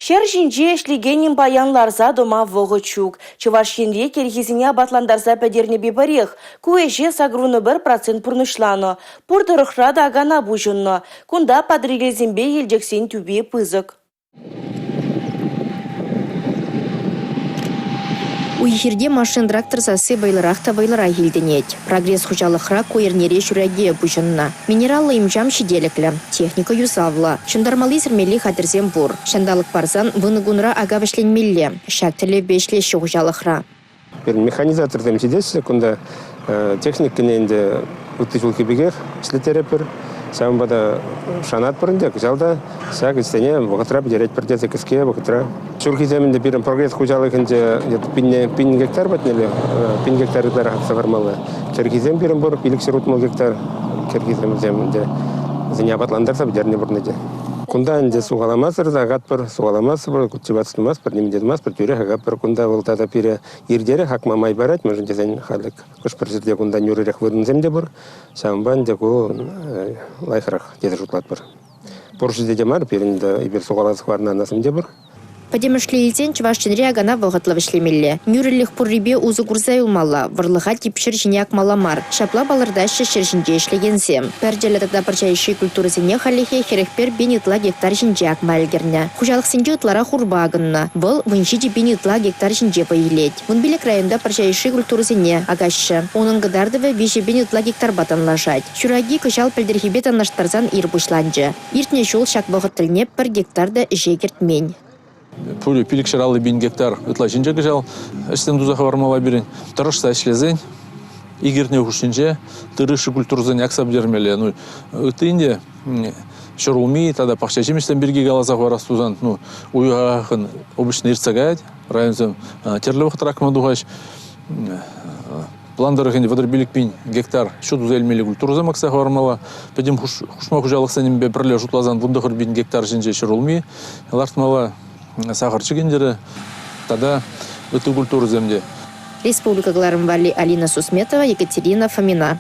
Шер жинже шлигенин баянларса дома вогычук. Чувашинре кельхизине абатландарса пәдерне бибарех. Куэже сагруны 1% пурнышланы. Пурдырықра да агана бужынны. Кунда падригелзембе елжексен түбе пызык. Уйхирде машин трактор сасы байларахта байлара елденет. Прогресс хучалықра койернере жүрәге бұжынна. Минералы имжам шиделіклі. Техника юсавла. Шындармалы сірмелі хатырзем бұр. Шындалық барзан выныгунра агавышленмелі. Шактілі бешлі шуғжалықра. Механизатордың жидесі, күнда техник кененде үтті жылғы бігер, ішлетерепір. Сәмбада шанат бұрынды, жалда сәк істене бұғытыра бідерет бірдеті кіске бұғытыра. Шүргі земінде бірін прогресс құжалығында пин гектар бәтінелі, пин гектарлар хатса бармалы. Кергизем бірін бұр, билік шырутмал гектар, кергизем земінде зіне абатландарса бідеріне бұрынды. Кунда инде сугаламас ағат бір, сугаламас бір, күтчебатсынымас бір, немедедімас бір, түрі ағат бір, кунда олтада пире ердері хақмамай барат, мәжін дезен халық. Күш бір жерде кунда нүрірек вырын земде бір, сәмбан де бұл лайхырақ деді жұтлат бір. Бұршы деде мар, перінде ибер сугаласы барына анасымде бір. Падемышлейтен чувашченре агана вағытлы вішлемелі. Нүрілік пұррибе uzы күрзай ұлмала, варлыға типшір жинек маламар. Шапла балырдашы шершінже ішлегенсем. Пәрделі тада парчайши культурызыне халихе херекпер бен итла гектар жинжек майлгерне. Хужалық сенже ытлара хурбағынна. Бұл выншиде бен итла гектар жинже байылет. Вынбелек районда парчайши культурызыне агашы. Оның гыдардывы вежі бен итла гектар батанлашать. Шураги кышал пәлдерхебет аннаштарзан ир бұшланжы. Иртне жол шак вағыттылне 1 гектарды жегертмен. Пулю пилик шаралы 1000 гектар ытла жинже гыжал, эштен дузаха бармала берин. Тұрышса эшлезен, игерне хушинже, тырышы культурзен яксап жермеле. Ну, ытынде шорулми, тада пахча жеместен бірге галазақ варастузан, ну, уйғағын обычный ирцагайд, районзем терлі вақтырак мадуғаш. Пландарыхын вадыр билик 1000 гектар шуд узелмели культурза максах бармала. Педем хушма хужалық сенімбе бірле жұтлазан вундахыр 1000 гектар жинже шорулми. Лартмала сахарчы кендері, тада өті культуры земде. Республика Гларымвали Алина Сусметова, Екатерина Фомина.